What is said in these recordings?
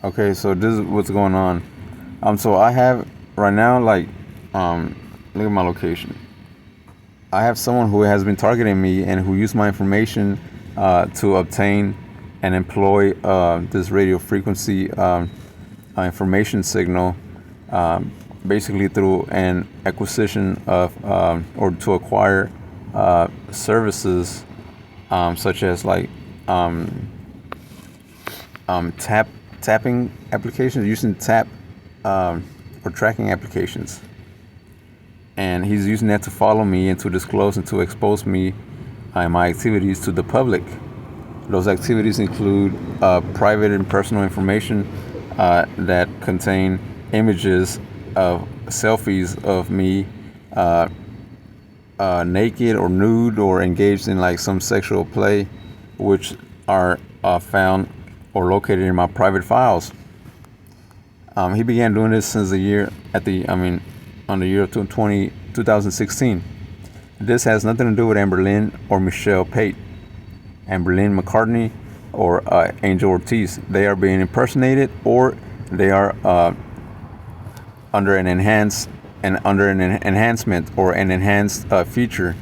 Okay, so this is what's going on. So I have right now, look at my location. I have someone who has been targeting me and who used my information to obtain and employ this radio frequency information signal, basically through an acquisition of or to acquire services such as um, tapping applications, using tap or tracking applications, and he's using that to follow me and to disclose and to expose me and my activities to the public. Those activities include private and personal information that contain images of selfies of me naked or nude or engaged in like some sexual play, which are found or located in my private files. He began doing this since the year on the year of 2016. This has nothing to do with Amberlynn or Michelle Pate, Amberlynn McCartney, or Angel Ortiz. They are being impersonated, or they are under an enhancement or an enhanced feature.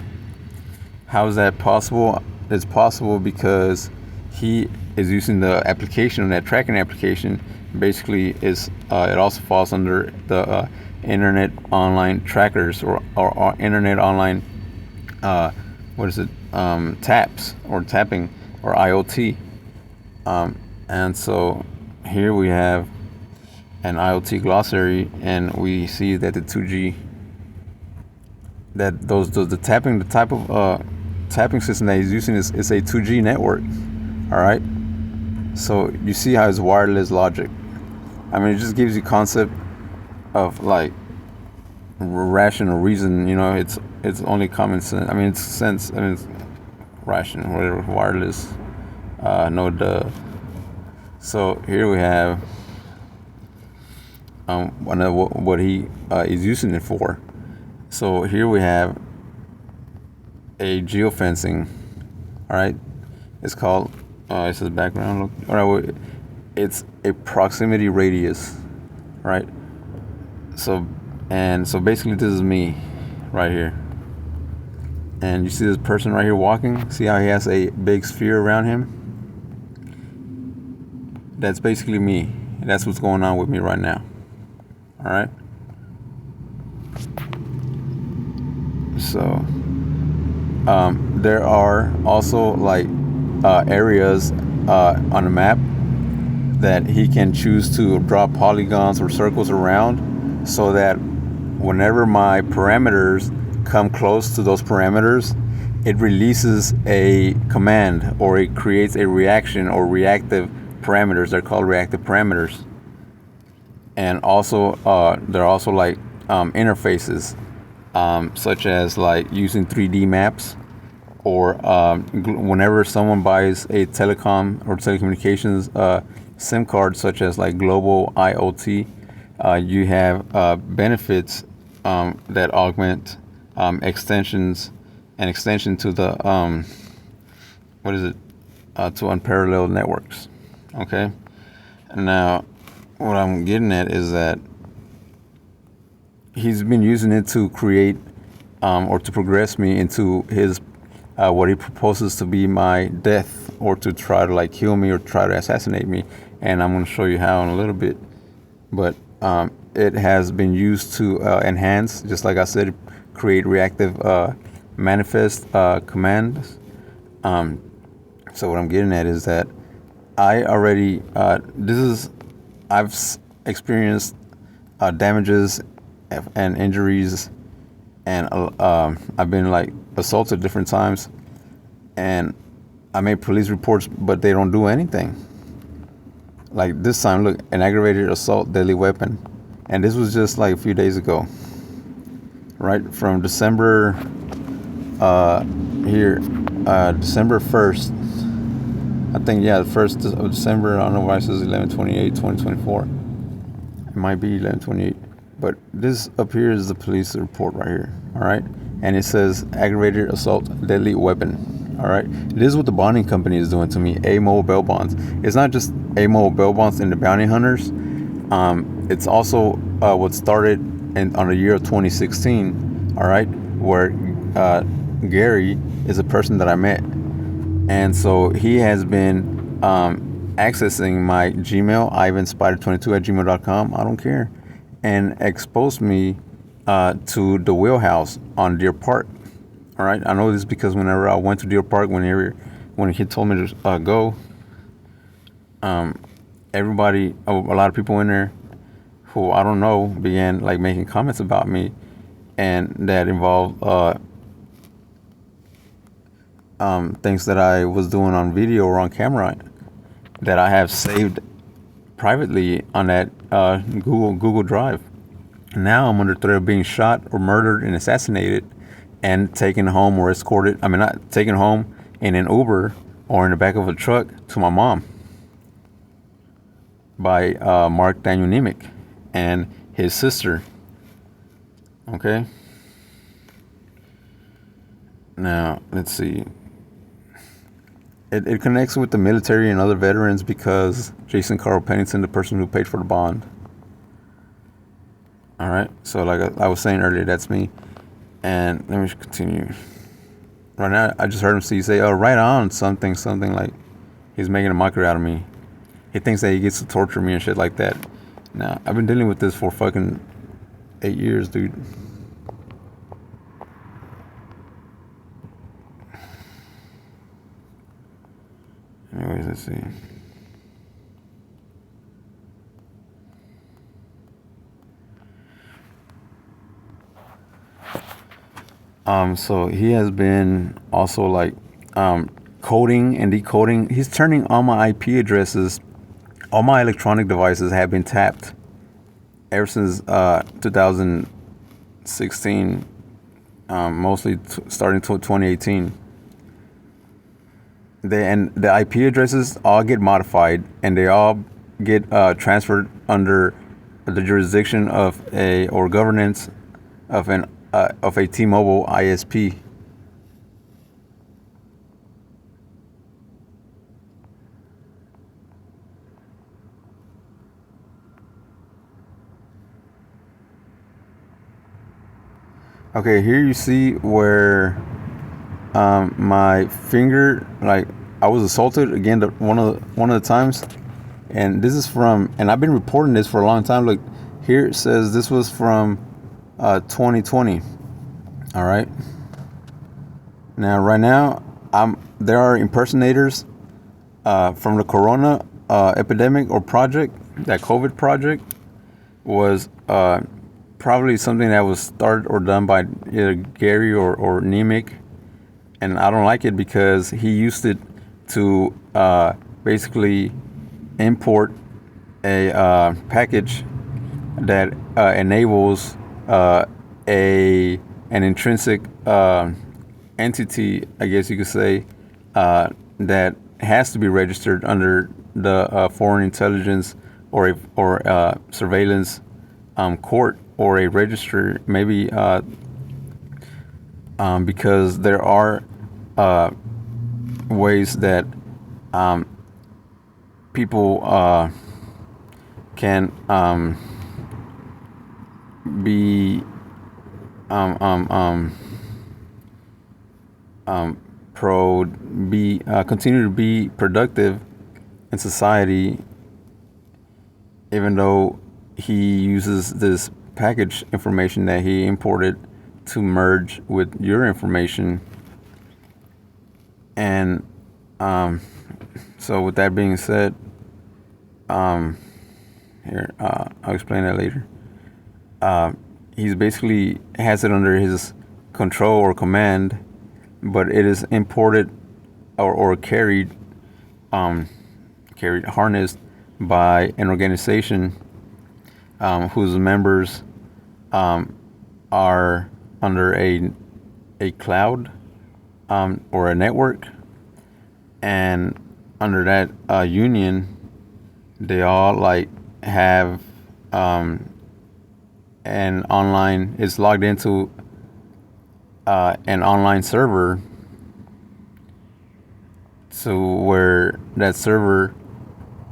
How is that possible? It's possible because he is using the application, that tracking application. Basically, is it also falls under the internet online trackers or internet online taps or tapping or IoT. And so here we have an IoT glossary, and we see that the 2G, that the tapping, the type of tapping system that he's using is a 2G network. All right. So you see how it's wireless logic. I mean, it just gives you concept of like rational reason. You know, it's only common sense. I mean, it's sense. I mean, it's rational, whatever, wireless. No duh. So here we have what he is using it for. So here we have a geofencing. All right, it's called. It says background. Look. All right, well, it's a proximity radius, right? So basically, this is me, right here. And you see this person right here walking. See how he has a big sphere around him? That's basically me. That's what's going on with me right now. All right. So there are also like areas on a map that he can choose to draw polygons or circles around, so that whenever my parameters come close to those parameters, it releases a command, or it creates a reaction or reactive parameters. They're called reactive parameters. And also there are also like interfaces, such as like using 3D maps, or whenever someone buys a telecom or telecommunications SIM card, such as like global IoT, you have benefits that augment extensions and extension to the to unparalleled networks. Okay. Now, what I'm getting at is that he's been using it to create or to progress me into his what he proposes to be my death, or to try to like kill me or try to assassinate me. And I'm going to show you how in a little bit. But it has been used to enhance, just like I said, create reactive manifest commands. So what I'm getting at is that I already I've experienced damages and injuries, and I've been like assaulted different times, and I made police reports, but they don't do anything. Like this time, look, an aggravated assault, deadly weapon, and this was just like a few days ago, right? From December December 1st, I think, yeah, the 1st of December. I don't know why it says 11/28/2024. It might be 11/28, but this up here is the police report right here. All right, and it says aggravated assault, deadly weapon. All right, this is what the bonding company is doing to me. A Mobile Bail Bonds. It's not just A Mobile Bail Bonds and the bounty hunters. It's also what started on the year of 2016. All right, where Gary is a person that I met, and so he has been accessing my Gmail, ivanspider22@gmail.com. I don't care, and exposed me to the wheelhouse on Deer Park. All right, I know this because whenever I went to Deer Park, when he told me to go, everybody, a lot of people in there who I don't know began like making comments about me, and that involved things that I was doing on video or on camera that I have saved privately on that Google Drive. Now I'm under threat of being shot or murdered and assassinated and taken home or escorted. I mean, not taken home in an Uber or in the back of a truck to my mom by Mark Daniel Nemick and his sister. Okay. Now, let's see. It connects with the military and other veterans because Jason Carl Pennington, the person who paid for the bond. All right. So like I was saying earlier, that's me. And let me continue. Right now, I just heard him say, "Oh, right on, something like he's making a mockery out of me. He thinks that he gets to torture me and shit like that." Now, I've been dealing with this for fucking 8 years, dude. Anyways, let's see. So he has been also like coding and decoding. He's turning all my IP addresses, all my electronic devices have been tapped ever since 2016, mostly starting to 2018. The IP addresses all get modified and they all get transferred under the jurisdiction of governance of a T-Mobile ISP. Okay, here you see where my finger, like I was assaulted again one of the times, and this is from, and I've been reporting this for a long time. Look, here it says this was from 2020. All right. Now, right now, there are impersonators from the Corona epidemic or project. That COVID project was probably something that was started or done by either Gary or Nemick, and I don't like it because he used it to basically import a package that enables an intrinsic entity, I guess you could say, that has to be registered under the foreign intelligence or surveillance court or a register, maybe because there are ways that people can be continue to be productive in society, even though he uses this package information that he imported to merge with your information. And so with that being said, here, I'll explain that later. He's basically has it under his control or command, but it is imported or carried, harnessed by an organization whose members are under a cloud or a network, and under that union, they all like have an online, is logged into an online server to where that server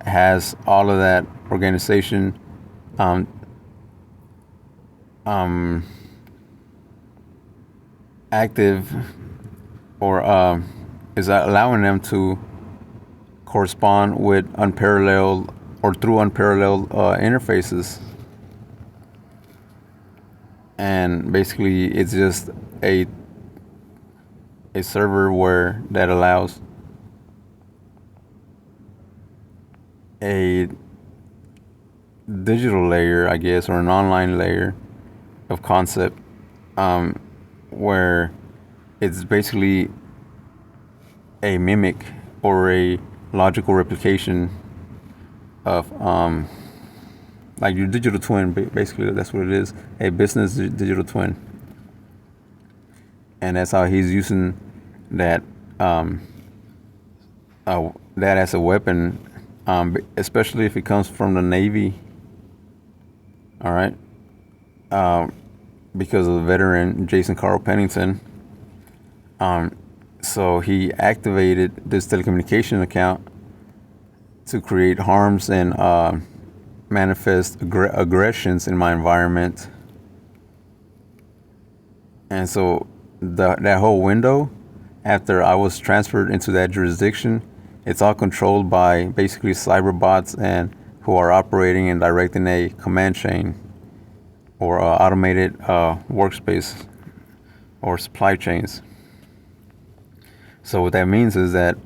has all of that organization um, um, active, or is allowing them to correspond with unparalleled or through unparalleled interfaces. And basically it's just a server where that allows a digital layer, I guess, or an online layer of concept, where it's basically a mimic or a logical replication of like your digital twin. Basically, that's what it is, a business digital twin. And that's how he's using that that as a weapon, especially if it comes from the Navy. All right, because of the veteran Jason Carl Pennington. So he activated this telecommunication account to create harms and manifest aggressions in my environment. And so that whole window, after I was transferred into that jurisdiction, it's all controlled by basically cyber bots and who are operating and directing a command chain or automated workspace or supply chains. So what that means is that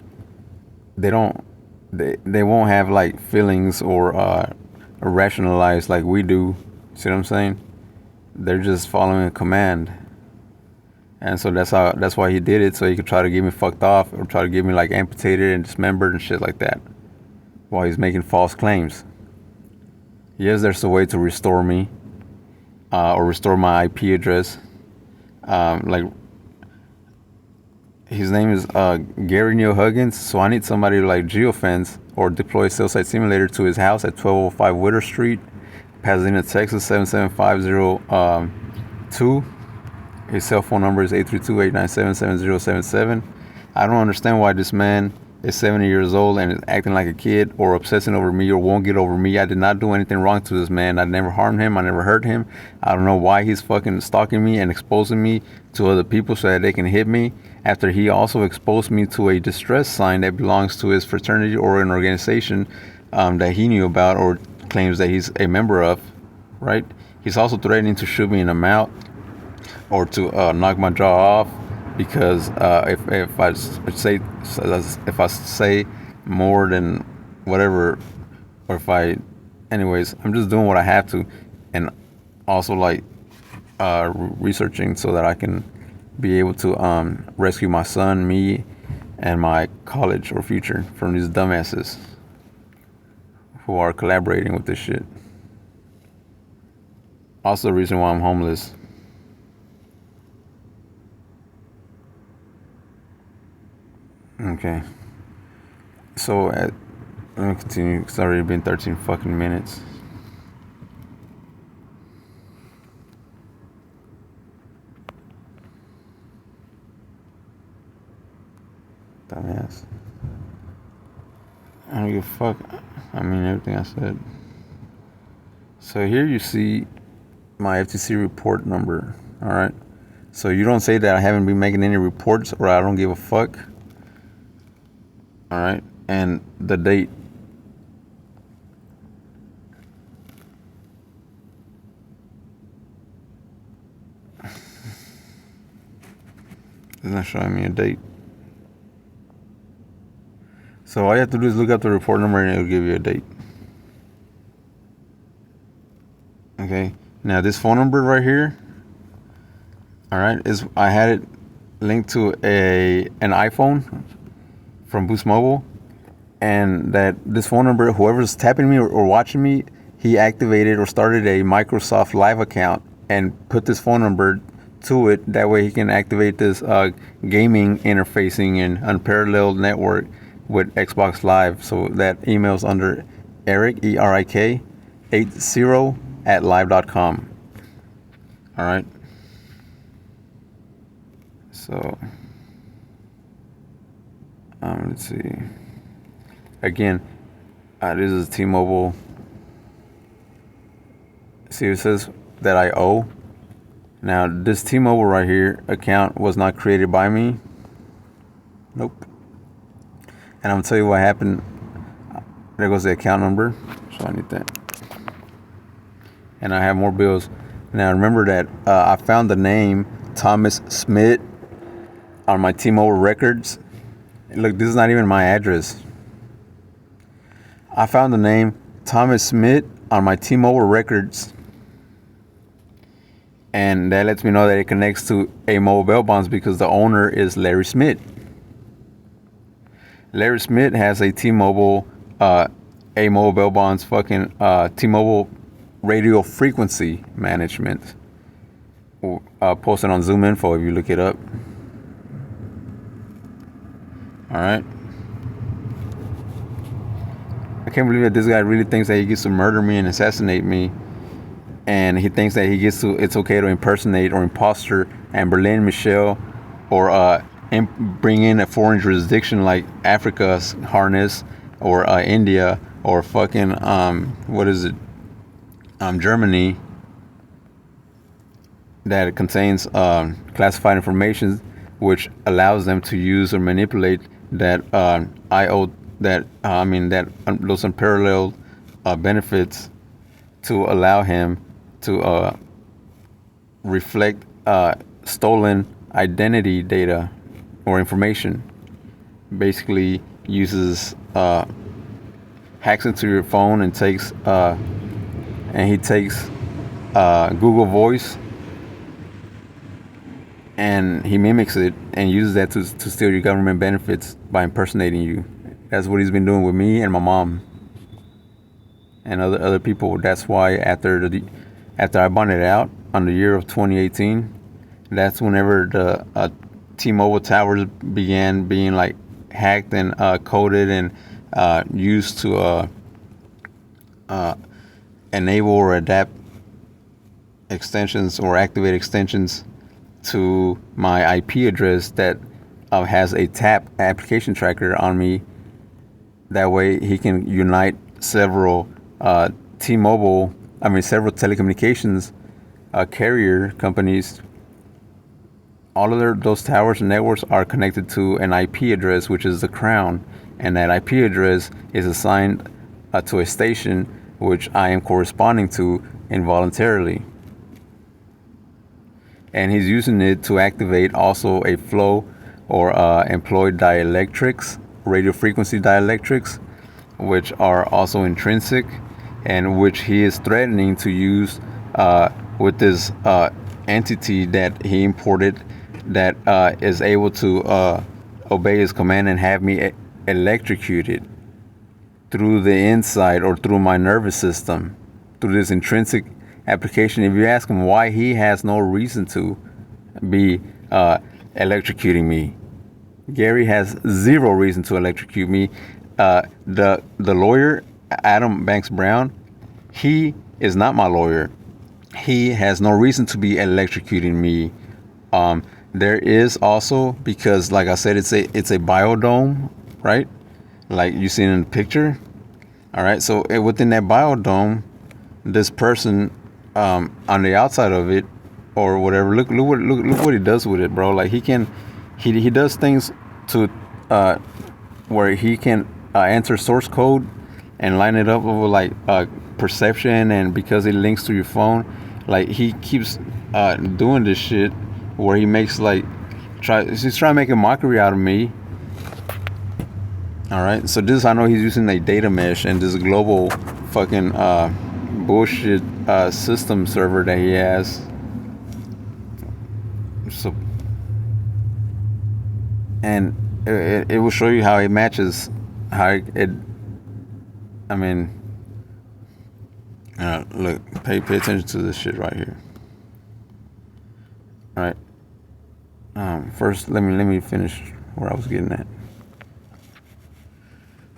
they won't have like feelings or rationalize like we do. See what I'm saying? They're just following a command. And so that's why he did it, so he could try to get me fucked off or try to get me like amputated and dismembered and shit like that while he's making false claims. Yes, there's a way to restore me or restore my IP address. Like his name is Gary Neal Huggins, so I need somebody to like Geo-fence or deploy a cell site simulator to his house at 1205 Witter Street, Pasadena, Texas 77502. His cell phone number is 832-897-7077. I don't understand why this man is 70 years old and is acting like a kid or obsessing over me or won't get over me. I did not do anything wrong to this man. I never harmed him. I never hurt him. I don't know why he's fucking stalking me and exposing me to other people so that they can hit me, after he also exposed me to a distress sign that belongs to his fraternity or an organization that he knew about or claims that he's a member of, right? He's also threatening to shoot me in the mouth or to knock my jaw off because if I say more than whatever, or anyways, I'm just doing what I have to, and also like researching so that I can be able to rescue my son, me, and my college or future from these dumbasses who are collaborating with this shit. Also the reason why I'm homeless. Okay. So let me continue. It's already been 13 fucking minutes. Dumbass. I don't give a fuck. I mean everything I said. So here you see my FTC report number. All right. So you don't say that I haven't been making any reports or I don't give a fuck. All right. And the date. It's not showing me a date. So all you have to do is look up the report number and it'll give you a date. Okay. Now this phone number right here, all right, I had it linked to an iPhone from Boost Mobile, and that this phone number, whoever's tapping me or watching me, he activated or started a Microsoft Live account and put this phone number to it. That way he can activate this gaming interfacing and unparalleled network with Xbox Live. So that email's under Eric, ERIK 80@live.com. All right. So Let's see. Again, this is T-Mobile. See, it says that I owe. Now, this T-Mobile right here account was not created by me. Nope. And I'm gonna tell you what happened. There goes the account number. So I need that. And I have more bills. Now remember that I found the name Thomas Smith on my T-Mobile records. Look, this is not even my address. I found the name Thomas Smith on my T-Mobile records. And that lets me know that it connects to A Mobile Bell Bonds because the owner is Larry Smith. Larry Smith has a T-Mobile, A Mobile Bell Bonds fucking T-Mobile radio frequency management. Posted on Zoom Info if you look it up. All right. I can't believe that this guy really thinks that he gets to murder me and assassinate me. And he thinks that it's okay to impersonate or imposter and Berlin Michelle or bring in a foreign jurisdiction like Africa's harness or India or fucking Germany that contains classified information which allows them to use or manipulate that those unparalleled benefits to allow him to reflect stolen identity data or information. Basically uses hacks into your phone and takes Google Voice and he mimics it and uses that to steal your government benefits by impersonating you. That's what he's been doing with me and my mom and other people. That's why after I bonded out on the year of 2018, that's whenever the T-Mobile towers began being like hacked and coded and used to enable or adapt extensions or activate extensions to my IP address that has a TAP application tracker on me. That way he can unite several several telecommunications carrier companies. All of those towers and networks are connected to an IP address, which is the crown, and that IP address is assigned to a station which I am corresponding to involuntarily. And he's using it to activate also a flow or employ dielectrics, radio frequency dielectrics, which are also intrinsic and which he is threatening to use with this entity that he imported that is able to obey his command and have me electrocuted through the inside or through my nervous system through this intrinsic application. If you ask him why, he has no reason to be electrocuting me. Gary has zero reason to electrocute me. The lawyer, Adam Banks Brown, he is not my lawyer. He has no reason to be electrocuting me. There is also, because like I said, it's a biodome, right? Like you see in the picture. All right. So within that biodome, this person on the outside of it or whatever, look what he does with it, bro. Like he does things to where he can enter source code and line it up with like perception, and because it links to your phone, like he keeps doing this shit where he makes he's trying to make a mockery out of me. All right, so this, I know he's using a data mesh and this global fucking bullshit system server that he has. So, and it will show you how it matches, how it I mean, look, pay attention to this shit right here. All right. First, let me finish where I was getting at.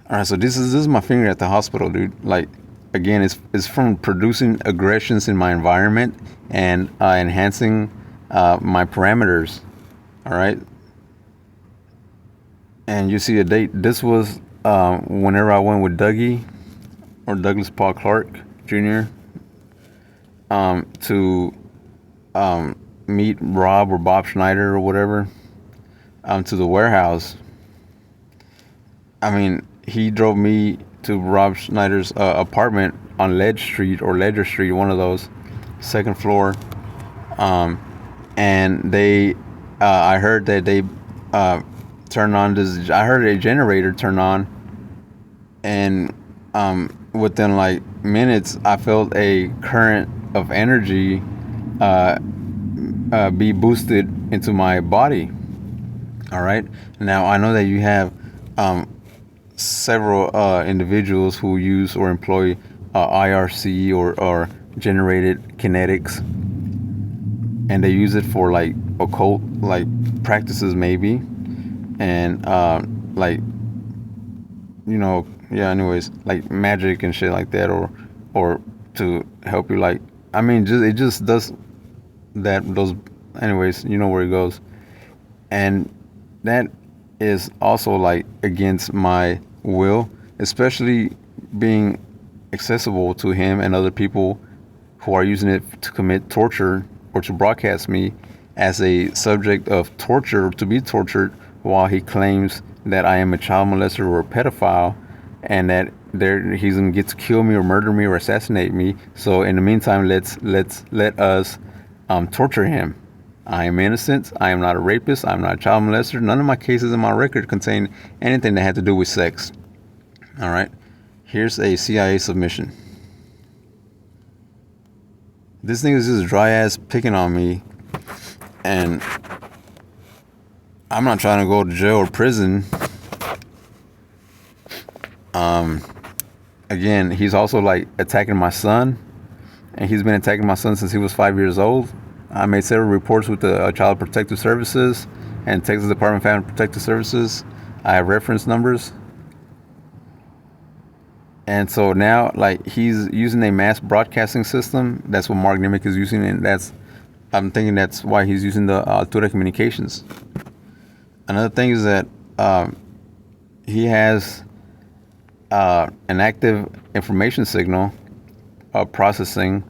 All right, so this is my finger at the hospital, dude. Like, again, it's from producing aggressions in my environment and enhancing my parameters. All right. And you see a date. This was whenever I went with Dougie or Douglas Paul Clark Jr. To meet Rob or Bob Schneider or whatever to the warehouse. I mean, he drove me to Rob Schneider's apartment on Ledge Street or Ledger Street, one of those, second floor. And I heard that they turned on this. I heard a generator turn on, and within like minutes, I felt a current of energy be boosted into my body. All right. Now I know that you have several individuals who use or employ IRC or generated kinetics, and they use it for like occult like practices maybe, and like yeah. Anyways, like magic and shit like that, or to help you like I mean, it just does that those. Anyways, you know where it goes, and that is also like against my will, especially being accessible to him and other people who are using it to commit torture or to broadcast me as a subject of torture to be tortured while he claims that I am a child molester or a pedophile and that he's gonna get to kill me or murder me or assassinate me. So in the meantime, let us torture him. I am innocent. I am not a rapist. I'm not a child molester. None of my cases in my record contain anything that had to do with sex. All right. Here's a CIA submission. This nigga is just dry ass picking on me, and I'm not trying to go to jail or prison. Again, he's also like attacking my son, and he's been attacking my son since he was 5 years old. I made several reports with the Child Protective Services and Texas Department of Family Protective Services. I have reference numbers. And so now, like, he's using a mass broadcasting system. That's what Mark Nimick is using, and I'm thinking that's why he's using the Altura Communications. Another thing is that he has an active information signal processing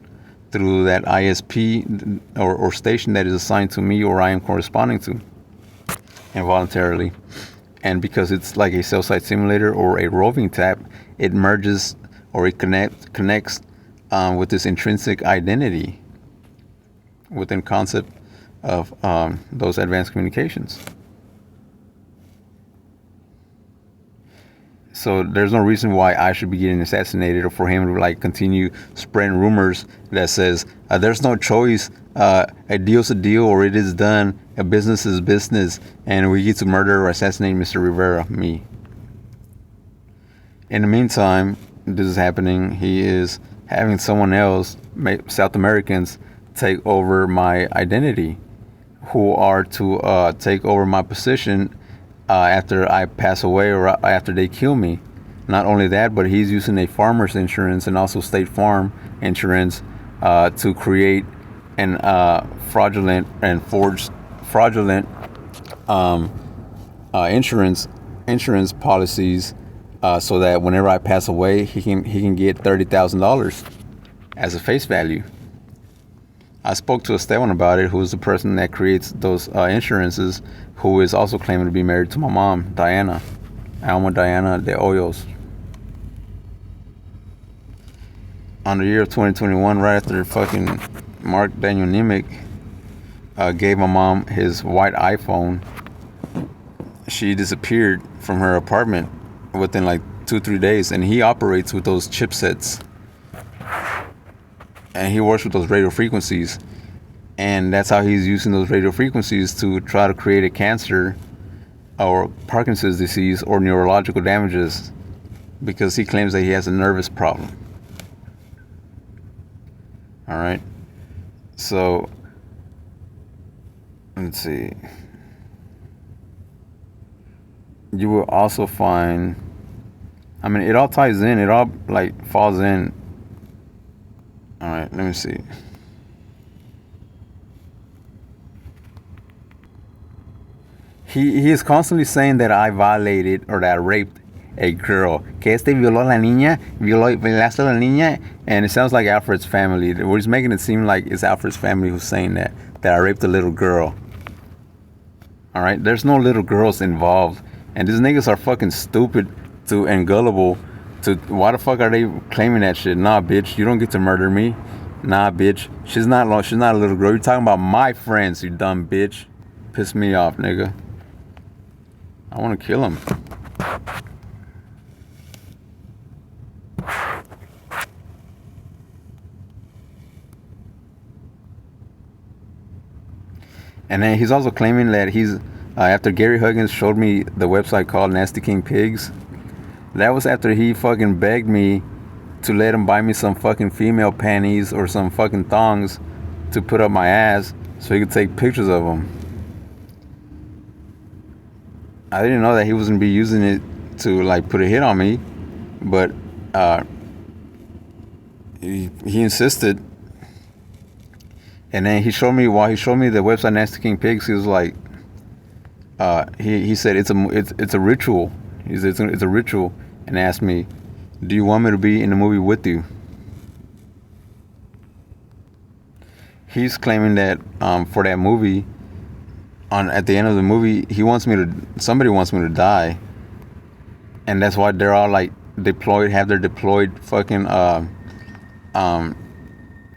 through that ISP or station that is assigned to me or I am corresponding to involuntarily. And because it's like a cell site simulator or a roving tap, it merges or it connects with this intrinsic identity within concept of those advanced communications. So there's no reason why I should be getting assassinated or for him to like continue spreading rumors that says there's no choice, a deal's a deal or it is done, a business is business, and we get to murder or assassinate Mr. Rivera, me. In the meantime, this is happening. He is having someone else, South Americans, take over my identity, who are to take over my position after I pass away or after they kill me. Not only that, but he's using a farmer's insurance and also State Farm insurance to create an fraudulent and forged fraudulent insurance policies so that whenever I pass away, he can get $30,000 as a face value. I spoke to Esteban about it, who is the person that creates those insurances, who is also claiming to be married to my mom, Diana, Alma Diana de Hoyos. On the year of 2021, right after fucking Mark Daniel Nimick gave my mom his white iPhone, she disappeared from her apartment within like 2-3 days, and he operates with those chipsets. And he works with those radio frequencies, and that's how he's using those radio frequencies to try to create a cancer or Parkinson's disease or neurological damages, because he claims that he has a nervous problem. All right, so let's see. You will also find, I mean, it all ties in, it all like falls in. All right, let me see. he is constantly saying that I violated or that I raped a girl. Que este violó la niña, violaste la niña, and it sounds like Alfred's family. We're just making it seem like it's Alfred's family who's saying that I raped a little girl. All right, there's no little girls involved, and these niggas are fucking stupid and gullible. Why the fuck are they claiming that shit? Nah, bitch, you don't get to murder me. Nah, bitch, she's not a little girl. You're talking about my friends, you dumb bitch. Piss me off, nigga. I want to kill him. And then he's also claiming that he's after Gary Huggins showed me the website called Nasty King Pigs. That was after he fucking begged me to let him buy me some fucking female panties or some fucking thongs to put up my ass so he could take pictures of them. I didn't know that he was gonna be using it to like put a hit on me, but he insisted. And then while he showed me the website Nasty King Pigs, he was like, he said it's a ritual. He said it's a ritual, and asked me, "Do you want me to be in the movie with you?" He's claiming that for that movie, at the end of the movie, somebody wants me to die, and that's why they're all like have their deployed fucking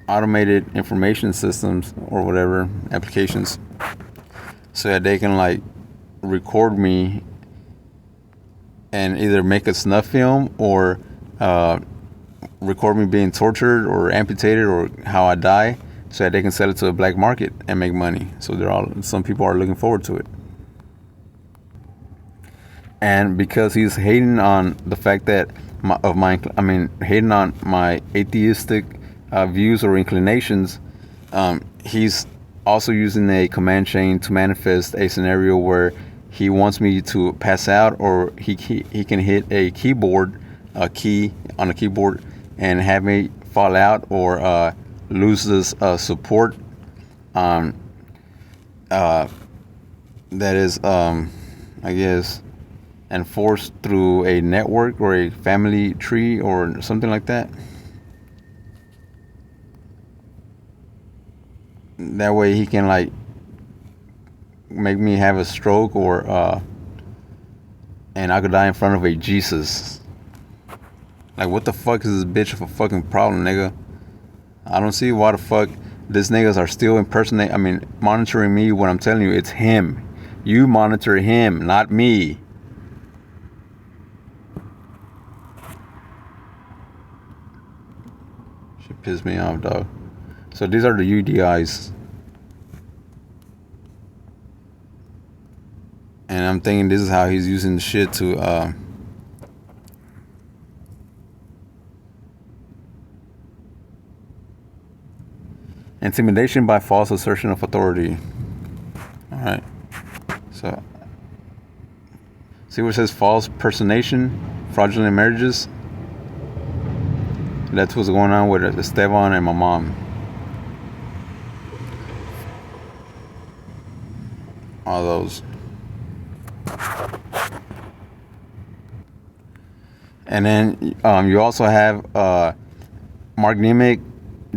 automated information systems or whatever applications, so that they can like record me and either make a snuff film or record me being tortured or amputated or how I die, so that they can sell it to the black market and make money. So some people are looking forward to it. And because he's hating on the fact that hating on my atheistic views or inclinations, he's also using a command chain to manifest a scenario where he wants me to pass out, or he can hit a key on a keyboard and have me fall out or lose this support that is I guess enforced through a network or a family tree or something like that. That way he can like make me have a stroke or and I could die in front of a Jesus. Like, what the fuck is this bitch of a fucking problem, nigga? I don't see why the fuck these niggas are still monitoring me when I'm telling you it's him. You monitor him, not me. Shit pissed me off, dog. So these are the UDIs. And I'm thinking this is how he's using the shit to intimidation by false assertion of authority. Alright. So see where it says false personation, fraudulent marriages? That's what's going on with Esteban and my mom. All those. And then you also have Mark Nemick,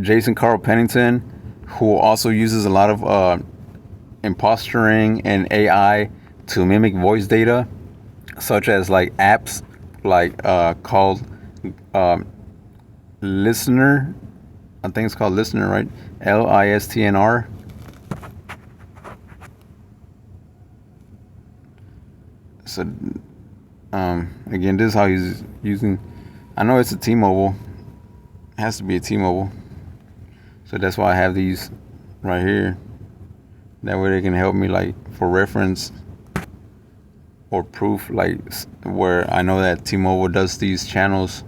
Jason Carl Pennington, who also uses a lot of impostering and AI to mimic voice data, such as like apps like called Listener. I think it's called Listener, right? LISTNR. So again, this is how he's using. I know it's a T-Mobile. It has to be a T-Mobile. So that's why I have these right here. That way they can help me, like, for reference or proof, like where I know that T-Mobile does these channels.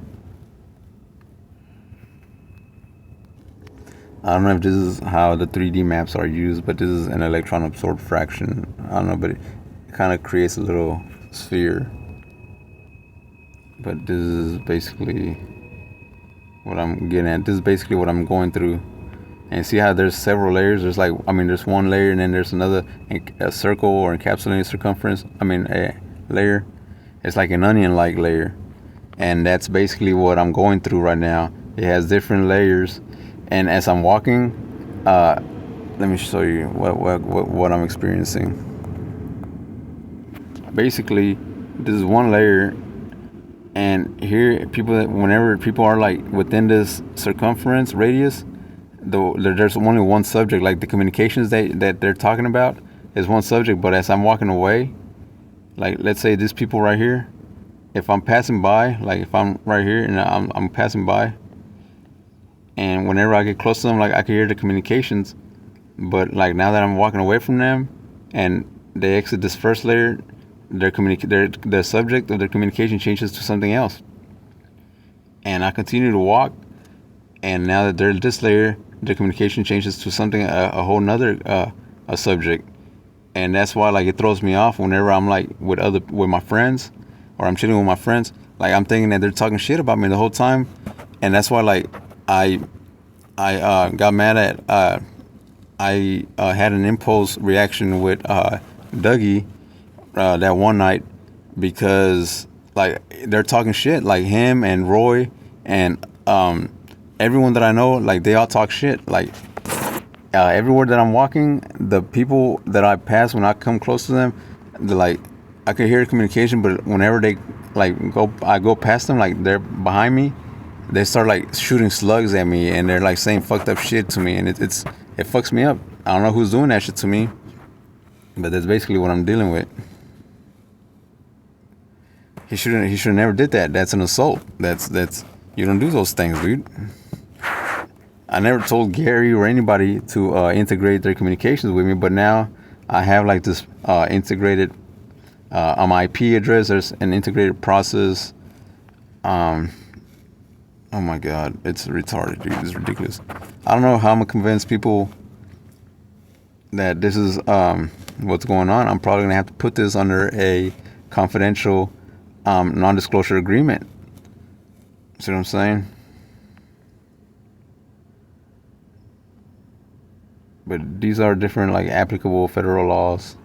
I don't know if this is how the 3D maps are used, but this is an electron absorbed fraction. I don't know, but it kind of creates a little sphere. But this is basically what I'm getting at. This is basically what I'm going through And see how there's several layers. There's like, I mean, there's one layer and then there's another, a circle or encapsulating circumference. I mean, a layer. It's like an onion-like layer, and that's basically what I'm going through right now. It has different layers, and as I'm walking, let me show you what I'm experiencing. Basically, this is one layer, and here whenever people are like within this circumference radius, there's only one subject. Like the communications that they're talking about is one subject, but as I'm walking away, like let's say these people right here, if I'm passing by, like if I'm right here and I'm passing by, and whenever I get close to them, like I can hear the communications, but like now that I'm walking away from them and they exit this first layer, the subject of their communication changes to something else, and I continue to walk, and now that they're this layer, their communication changes to something, a whole nother a subject. And that's why like it throws me off whenever I'm like with my friends, or I'm chilling with my friends. Like I'm thinking that they're talking shit about me the whole time, and that's why like I got mad at I had an impulse reaction with Dougie that one night, because like they're talking shit, like him and Roy and everyone that I know, like they all talk shit. Like everywhere that I'm walking, the people that I pass when I come close to them, they're like, I can hear communication, but whenever they like I go past them, like they're behind me, they start like shooting slugs at me, and they're like saying fucked up shit to me, and it fucks me up. I don't know who's doing that shit to me, but that's basically what I'm dealing with. He should never did that. That's an assault. That's you don't do those things, dude. I never told Gary or anybody to integrate their communications with me, but now I have like this integrated on my IP address. There's an integrated process. Oh my god, it's retarded, dude. It's ridiculous. I don't know how I'm gonna convince people that this is what's going on. I'm probably gonna have to put this under a confidential non-disclosure agreement. See what I'm saying? But these are different, like, applicable federal laws.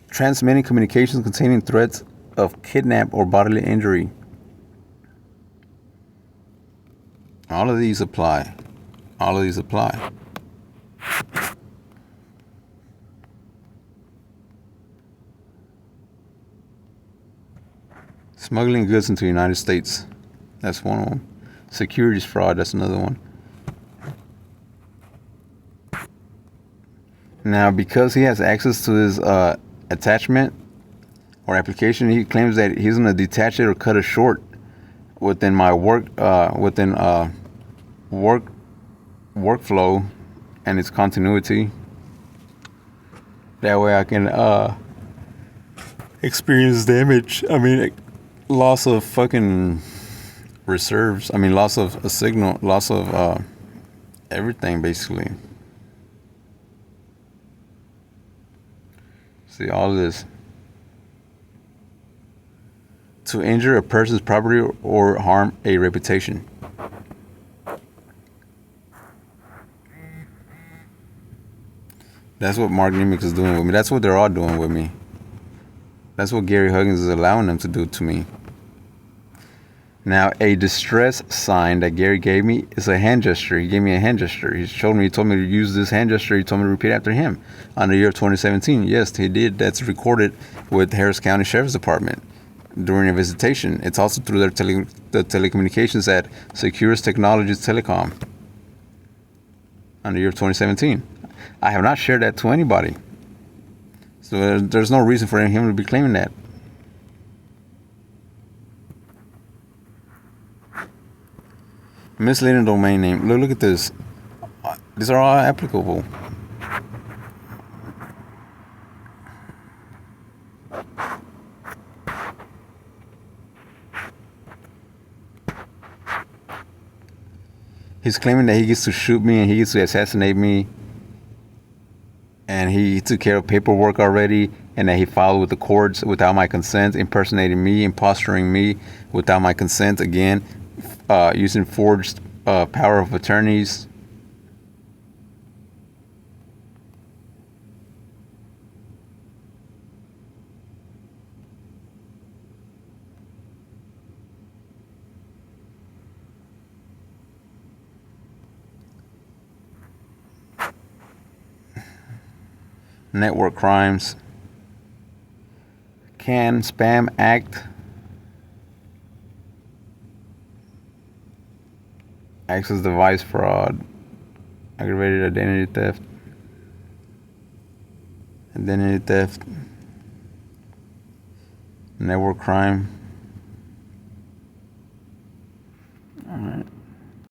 Transmitting communications containing threats of kidnap or bodily injury. All of these apply. All of these apply. Smuggling goods into the United States. That's one of them. Securities fraud. That's another one. Now, because he has access to his attachment or application, he claims that he's going to detach it or cut it short within my workflow and its continuity. That way I can experience damage. I mean, loss of fucking reserves. I mean, loss of a signal, loss of everything, basically. See, all of this. To injure a person's property or harm a reputation. That's what Mark Nemec is doing with me. That's what they're all doing with me. That's what Gary Huggins is allowing them to do to me. Now, a distress sign that Gary gave me is a hand gesture. He gave me a hand gesture. He told me to use this hand gesture. He told me to repeat after him on the year 2017. Yes, he did. That's recorded with Harris County Sheriff's Department during a visitation. It's also through the telecommunications at Securus Technologies Telecom on the year 2017. I have not shared that to anybody. So there's no reason for him to be claiming that. Misleading domain name. Look at this. These are all applicable. He's claiming that he gets to shoot me and he gets to assassinate me he took care of paperwork already, and that he filed with the courts without my consent, impersonating me, impostering me without my consent again, using forged power of attorneys. Network crimes. Can spam act? Access device fraud. Aggravated identity theft. Identity theft. Network crime. All right.